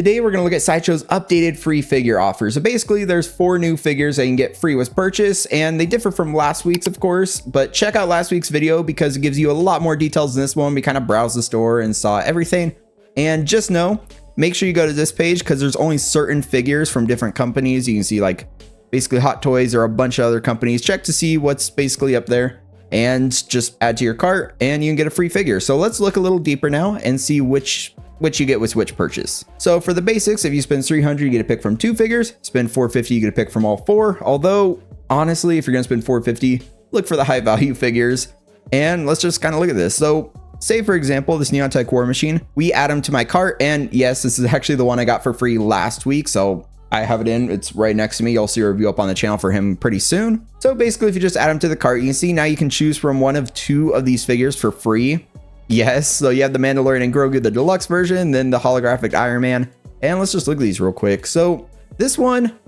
Today we're going to look at Sideshow's updated free figure offer. So basically there's 4 new figures that you can get free with purchase, and they differ from last week's of course, but check out last week's video because it gives you a lot more details than this one. We kind of browsed the store and saw everything. And just know, make sure you go to this page because there's only certain figures from different companies. You can see like basically Hot Toys or a bunch of other companies. Check to see what's basically up there and just add to your cart and you can get a free figure. So let's look a little deeper now and see which you get with which purchase. So for the basics, if you spend $300, you get a pick from 2 figures. Spend $450, you get a pick from all 4. Although honestly, if you're gonna spend $450, look for the high value figures. And let's just kind of look at this. So say for example, this Neon Tech War Machine, we add them to my cart, and yes, this is actually the one I got for free last week. So I have it in, it's right next to me. You'll see a review up on the channel for him pretty soon. So basically, if you just add them to the cart, you can see now you can choose from one of 2 of these figures for free. Yes, so you have the Mandalorian and Grogu, the deluxe version, then the holographic Iron Man. And let's just look at these real quick. So this one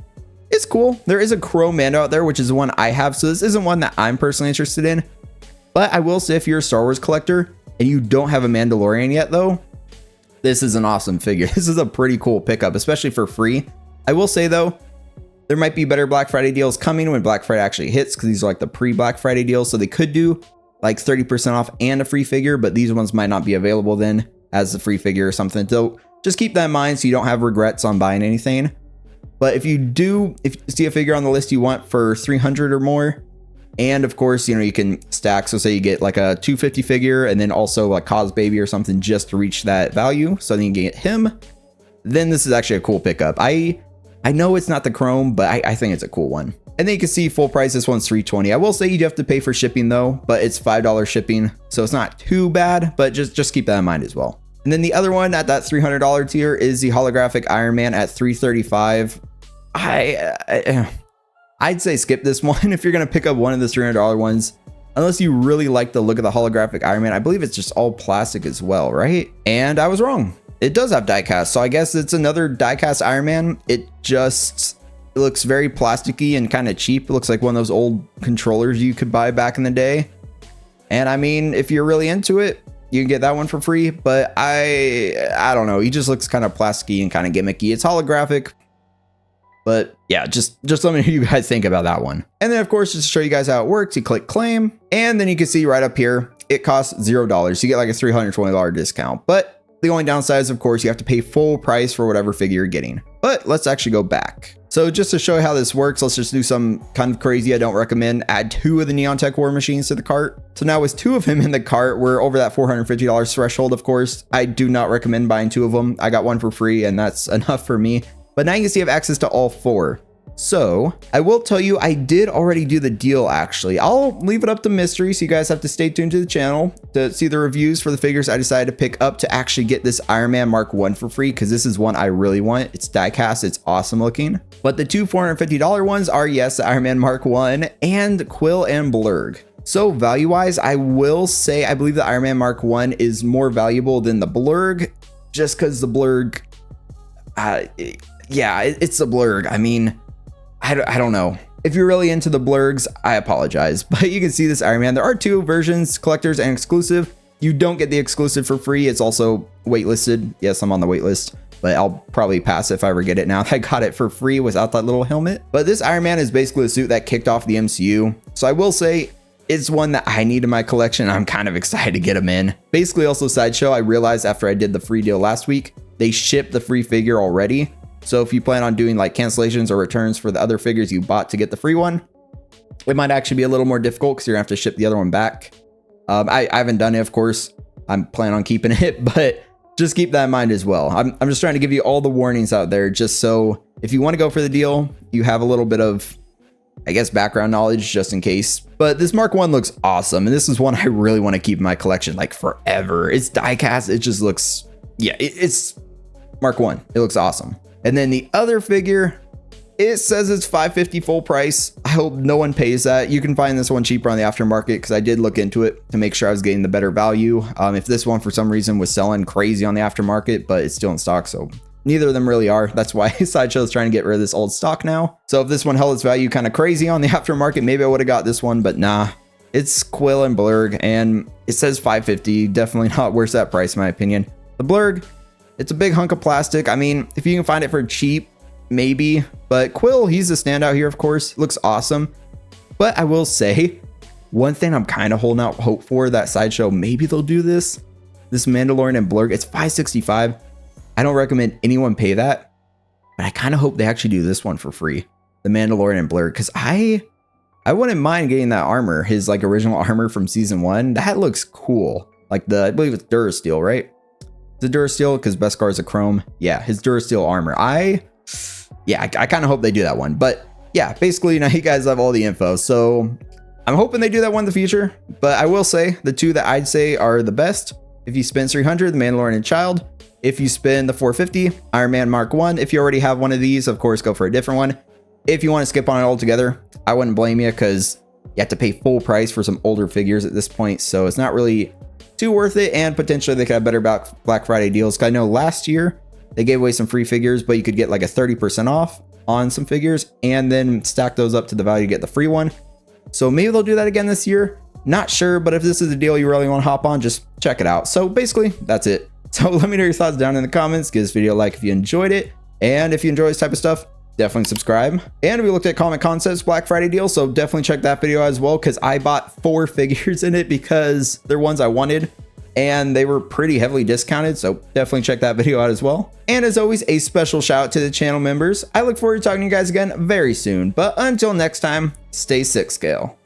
is cool. There is a Chrome Mando out there, which is the one I have. So this isn't one that I'm personally interested in. But I will say if you're a Star Wars collector and you don't have a Mandalorian yet though, this is an awesome figure. This is a pretty cool pickup, especially for free. I will say though, there might be better Black Friday deals coming when Black Friday actually hits, because these are like the pre-Black Friday deals. So they could do like 30% off and a free figure, but these ones might not be available then as a free figure or something. So just keep that in mind so you don't have regrets on buying anything. But if you see a figure on the list you want for 300 or more, and of course, you know, you can stack. So say you get like a 250 figure and then also like Cos Baby or something just to reach that value. So then you can get him. Then this is actually a cool pickup. I know it's not the Chrome, but I think it's a cool one. And then you can see full price, this one's $320. I will say you do have to pay for shipping though, but it's $5 shipping. So it's not too bad, but just keep that in mind as well. And then the other one at that $300 tier is the holographic Iron Man at $335. I'd say skip this one if you're gonna pick up one of the $300 ones, unless you really like the look of the holographic Iron Man. I believe it's just all plastic as well, right? And I was wrong. It does have diecast, so I guess it's another diecast Iron Man. It looks very plasticky and kind of cheap. It looks like one of those old controllers you could buy back in the day. And I mean, if you're really into it, you can get that one for free. But I don't know. He just looks kind of plasticky and kind of gimmicky. It's holographic. But yeah, just let me know what you guys think about that one. And then of course, just to show you guys how it works, you click claim, and then you can see right up here, it costs $0. You get like a $320 discount. But the only downside is, of course, you have to pay full price for whatever figure you're getting. But let's actually go back. So just to show you how this works, let's just do some kind of crazy. I don't recommend. Add 2 of the Neon Tech War Machines to the cart. So now with 2 of them in the cart, we're over that $450 threshold, of course. I do not recommend buying 2 of them. I got 1 for free and that's enough for me. But now you can see I have access to all 4. So I will tell you, I did already do the deal actually. I'll leave it up to mystery, so you guys have to stay tuned to the channel to see the reviews for the figures I decided to pick up to actually get this Iron Man Mark 1 for free, because this is one I really want. It's diecast, it's awesome looking. But the 2 $450 ones are, yes, the Iron Man Mark 1 and Quill and Blurg. So value wise, I will say I believe the Iron Man Mark 1 is more valuable than the Blurg, just because the Blurg, yeah, it's the Blurg. I mean, I don't know. If you're really into the Blurgs, I apologize, but you can see this Iron Man. There are 2 versions, collectors and exclusive. You don't get the exclusive for free. It's also waitlisted. Yes, I'm on the waitlist, but I'll probably pass if I ever get it now. I got it for free without that little helmet. But this Iron Man is basically a suit that kicked off the MCU. So I will say it's one that I need in my collection. I'm kind of excited to get him in. Basically also Sideshow, I realized after I did the free deal last week, they shipped the free figure already. So if you plan on doing like cancellations or returns for the other figures you bought to get the free one, it might actually be a little more difficult because you're gonna have to ship the other one back. I haven't done it, of course. I'm planning on keeping it, but just keep that in mind as well. I'm just trying to give you all the warnings out there, just so if you want to go for the deal, you have a little bit of, I guess, background knowledge just in case. But this Mark 1 looks awesome, and this is one I really want to keep in my collection like forever. It's diecast. It just looks, yeah, it's Mark 1. It looks awesome. And then the other figure, it says it's $550 full price. I hope no one pays that. You can find this one cheaper on the aftermarket, because I did look into it to make sure I was getting the better value. If this one for some reason was selling crazy on the aftermarket, but it's still in stock, so neither of them really are. That's why Sideshow is trying to get rid of this old stock now. So if this one held its value kind of crazy on the aftermarket, maybe I would have got this one, but nah. It's Quill and Blurg, and it says $550. Definitely not worth that price, in my opinion. The Blurg, It's a big hunk of plastic. I mean, if you can find it for cheap, maybe. But Quill, he's a standout here, of course. Looks awesome. But I will say, one thing I'm kind of holding out hope for, that Sideshow, maybe they'll do this. This Mandalorian and Blurg, it's $5.65. I don't recommend anyone pay that. But I kind of hope they actually do this one for free. The Mandalorian and Blurg, because I wouldn't mind getting that armor, his like original armor from season 1. That looks cool. Like I believe it's Durasteel, right? Is it Durasteel? Because Beskar is a chrome. Yeah, his Durasteel armor. I kind of hope they do that one. But yeah, basically now you guys have all the info. So I'm hoping they do that one in the future. But I will say the two that I'd say are the best. If you spend 300, the Mandalorian and Child. If you spend the 450, Iron Man Mark 1. If you already have one of these, of course, go for a different one. If you want to skip on it altogether, I wouldn't blame you because you have to pay full price for some older figures at this point. So it's not really too worth it. And potentially they could have better Black Friday deals. Cause I know last year they gave away some free figures, but you could get like a 30% off on some figures and then stack those up to the value to get the free one. So maybe they'll do that again this year. Not sure, but if this is a deal you really want to hop on, just check it out. So basically that's it. So let me know your thoughts down in the comments. Give this video a like if you enjoyed it. And if you enjoy this type of stuff, definitely subscribe. And we looked at Comic Concepts Black Friday deal, so definitely check that video as well, because I bought 4 figures in it because they're ones I wanted and they were pretty heavily discounted. So definitely check that video out as well. And as always, a special shout out to the channel members. I look forward to talking to you guys again very soon. But until next time, stay 6 scale.